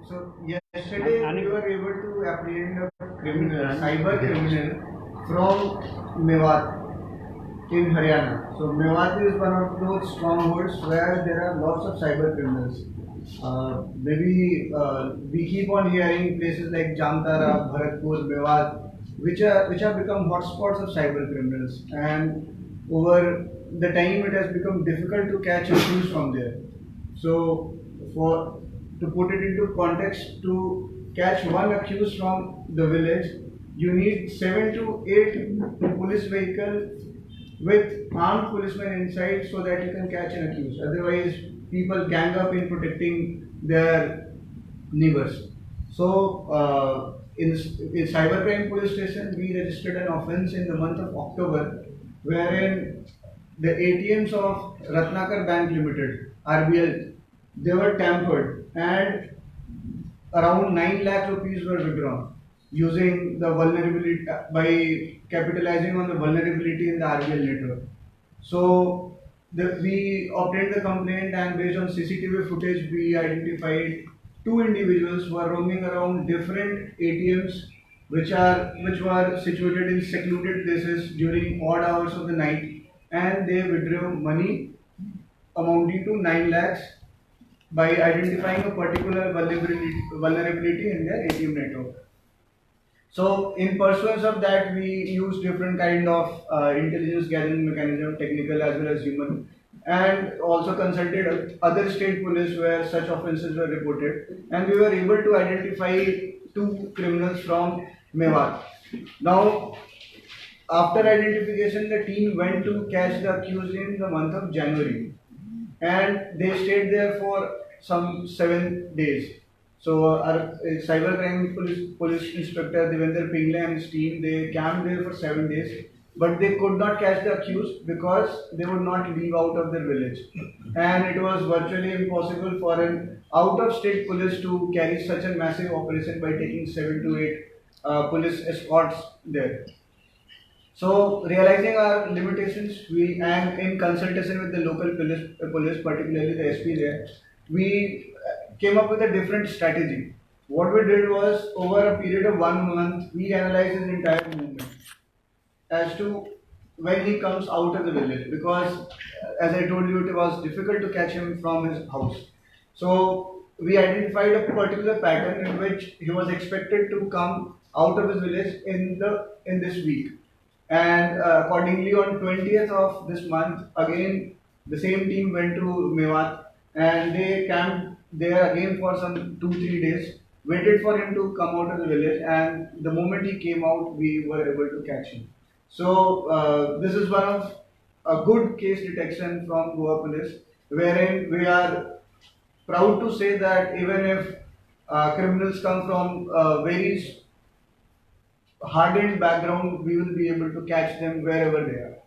So yesterday we were able to apprehend a criminal, cyber criminal from Mewat in Haryana. So Mewat is one of those strongholds where there are lots of cyber criminals. We keep on hearing places like Jamtara, Bharatpur, Mewat, which have become hotspots of cyber criminals, and over the time it has become difficult to catch accused from there. So for to put it into context, to catch one accused from the village, you need 7 to 8 police vehicles with armed policemen inside so that you can catch an accused. Otherwise, people gang up in protecting their neighbors. So, in Cybercrime Police Station, we registered an offence in the month of October, wherein the ATMs of Ratnakar Bank Limited (RBL) they were tampered and around 9 lakh rupees were withdrawn using the vulnerability by capitalizing on the vulnerability in the RBL network. So we obtained the complaint, and based on CCTV footage, we identified 2 individuals who are roaming around different ATMs which were situated in secluded places during odd hours of the night, and they withdrew money amounting to 9 lakhs by identifying a particular vulnerability in their ATM network. So, in pursuance of that, we use different kind of intelligence gathering mechanism, technical as well as human, and also consulted other state police where such offences were reported, and we were able to identify 2 criminals from Mewat. Now, after identification, the team went to catch the accused in the month of January, and they stayed there for some 7 days. So our cybercrime police inspector Devendra Pingle and his team, they camped there for 7 days, but they could not catch the accused because they would not leave out of their village, and it was virtually impossible for an out-of-state police to carry such a massive operation by taking 7 to 8 police escorts there. So, realizing our limitations, we and in consultation with the local police, particularly the SP there, we came up with a different strategy. What we did was, over a period of 1 month, we analyzed his entire movement as to when he comes out of the village, because, as I told you, it was difficult to catch him from his house. So, we identified a particular pattern in which he was expected to come out of his village in this week. And accordingly, on 20th of this month, again the same team went to Mewat, and they camped there again for some 2-3 days. Waited for him to come out of the village, and the moment he came out, we were able to catch him. So this is one of a good case detection from Goa Police, wherein we are proud to say that even if criminals come from very hardened background, we will be able to catch them wherever they are.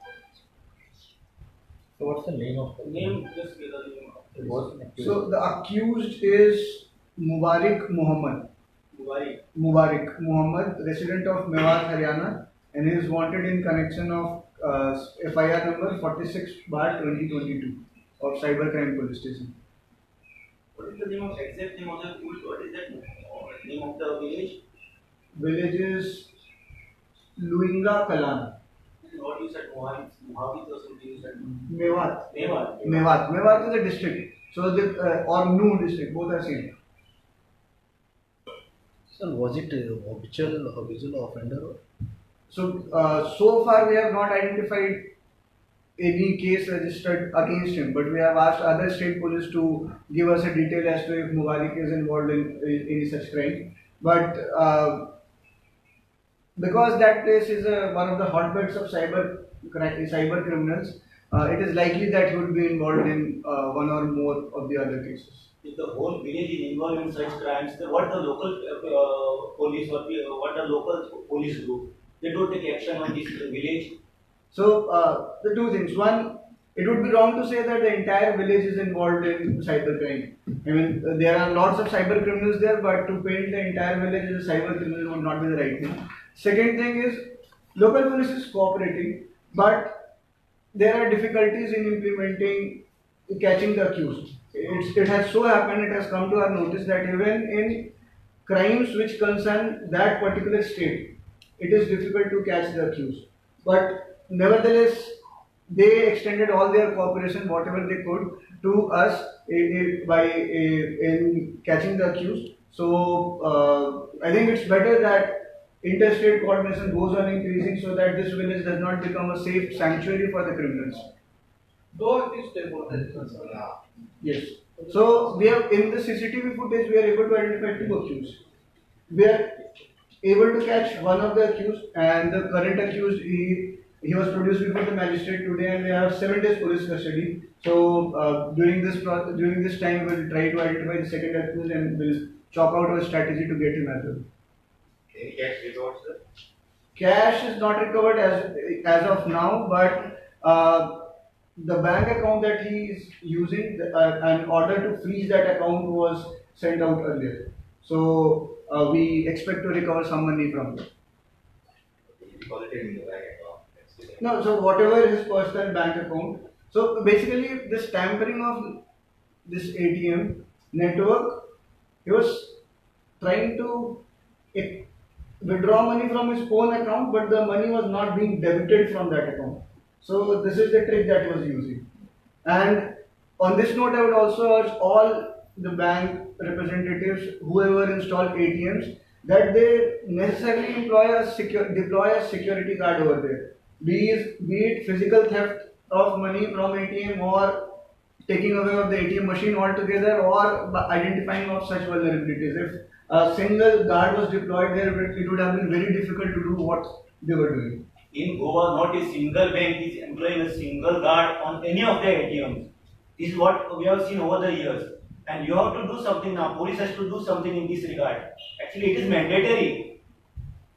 So what's the name of the Name, just give the name of the accused? So the accused is Mubarik Muhammad. Mubarik Muhammad, resident of Mewat Haryana, and he is wanted in connection of FIR number 46/2022 of Cybercrime Police Station. What is the name of exact name of the school? What is that name of the village? Village is Luinga Kalan. What you said, Mohawit or something you said? Mewat. Mewat. Mewat is a district. So the or new district, both are same. Sir, was it habitual offender? So so far we have not identified any case registered against him, but we have asked other state police to give us a detail as to if Mubarik is involved in any such crime. But because that place is one of the hotbeds of cyber criminals, it is likely that he would be involved in one or more of the other cases. If the whole village is involved in such crimes, then what the local police, what the local police do? They don't take action on this village. So the 2 things. One, it would be wrong to say that the entire village is involved in cybercrime. I mean, there are lots of cyber criminals there, but to paint the entire village as a cyber criminal would not be the right thing. Second thing is, local police is cooperating, but there are difficulties in implementing catching the accused. it has so happened, it has come to our notice that even in crimes which concern that particular state, it is difficult to catch the accused. But nevertheless, they extended all their cooperation, whatever they could, to us in catching the accused. So I think it's better that interstate coordination goes on increasing so that this village does not become a safe sanctuary for the criminals. Though it is temporary. Yes. So we have in the CCTV footage we are able to identify two accused. We are able to catch one of the accused, and the current accused he was produced before the magistrate today, and we have 7 days police custody. So during this time we will try to identify the second accused and will chalk out our strategy to get him as well. Any cash recovered, sir? Cash is not recovered as of now, but the bank account that he is using, an order to freeze that account was sent out earlier. So we expect to recover some money from it. He deposited in the bank account. That's it. No, so whatever his personal bank account. So basically, this tampering of this ATM network, he was trying to withdraw money from his own account, but the money was not being debited from that account. So this is the trick that he was using. And on this note, I would also urge all the bank representatives, whoever installed ATMs, that they necessarily deploy a security guard over there. Be it physical theft of money from ATM, or taking away of the ATM machine altogether, or identifying of such vulnerabilities. If a single guard was deployed there, it would have been very difficult to do what they were doing. In Goa, not a single bank is employing a single guard on any of their ATMs. This is what we have seen over the years. And you have to do something now. Police has to do something in this regard. Actually, it is mandatory.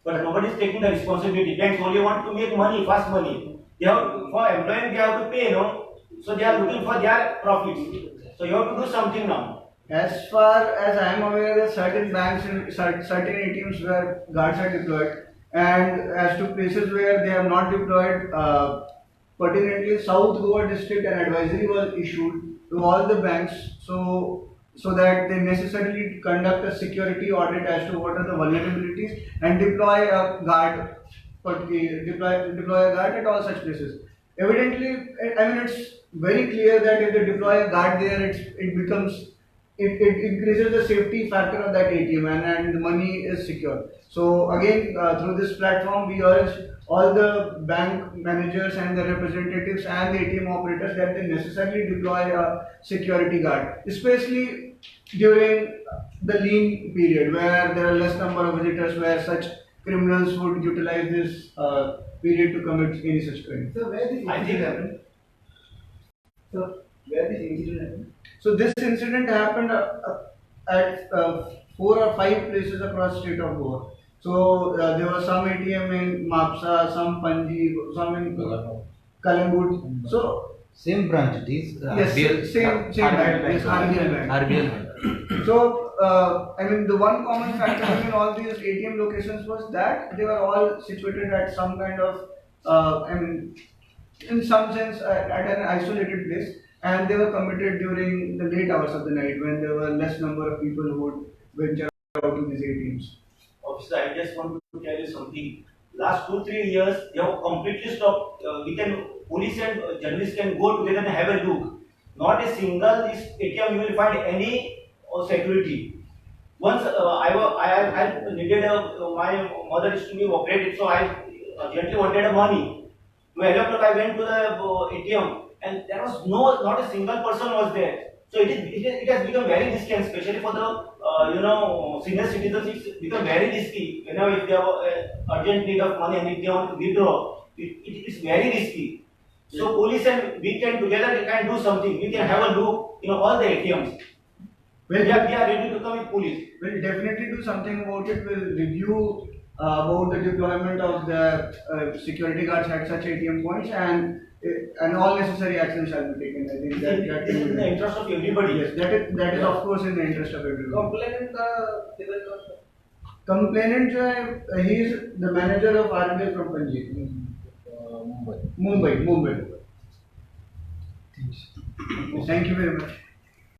But nobody is taking the responsibility. Banks only want to make money, fast money. They have, for employing, they have to pay, So they are looking for their profits. So you have to do something now. As far as I am aware, there are certain banks and certain ATMs where guards are deployed. And as to places where they have not deployed, pertinently South Goa district, an advisory was issued to all the banks, so that they necessarily conduct a security audit as to what are the vulnerabilities and deploy a guard, deploy a guard at all such places. Evidently, I mean, it's very clear that if they deploy a guard there, it increases the safety factor of that ATM, and the money is secure. So again, through this platform, we urge all the bank managers and the representatives and the ATM operators that they necessarily deploy a security guard, especially during the lean period where there are less number of visitors, where such criminals would utilize this period to commit any such crime. So where this incident happened? So this incident happened at 4 or 5 places across state of Goa. So there was some ATM in Mapsa, some Panji, some in Kalangut. So Same branch, these yes, same bank, yes, RBL bank. RBL. So I mean, the one common factor in all these ATM locations was that they were all situated at some kind of, I mean, in some sense, at an isolated place, and they were committed during the late hours of the night when there were less number of people who would venture out to these ATMs. Officer, I just want to tell you something. Last 2-3 years, they have completely stopped. Police and journalists can go together and have a look. Not a single this ATM you will find any security. Once I needed my mother is to be operated, so I urgently wanted money. To 11 o'clock I went to the ATM, and there was not a single person was there. So it has become very risky, and especially for the senior citizens, it's become very risky. Whenever if they have urgent need of money and if they want to withdraw, it is very risky. So police and we can together do something. We can have a look all the ATMs. Well, We are ready to come with police. we'll definitely do something about it. We'll review about the deployment of the security guards at such ATM points, and all necessary action shall be taken. I think that This is in the interest of everybody. yes, that is of course in the interest of everyone. Complainant Complainant जो है, he is the manager of RBL from Panji, Mumbai. Thank you very much.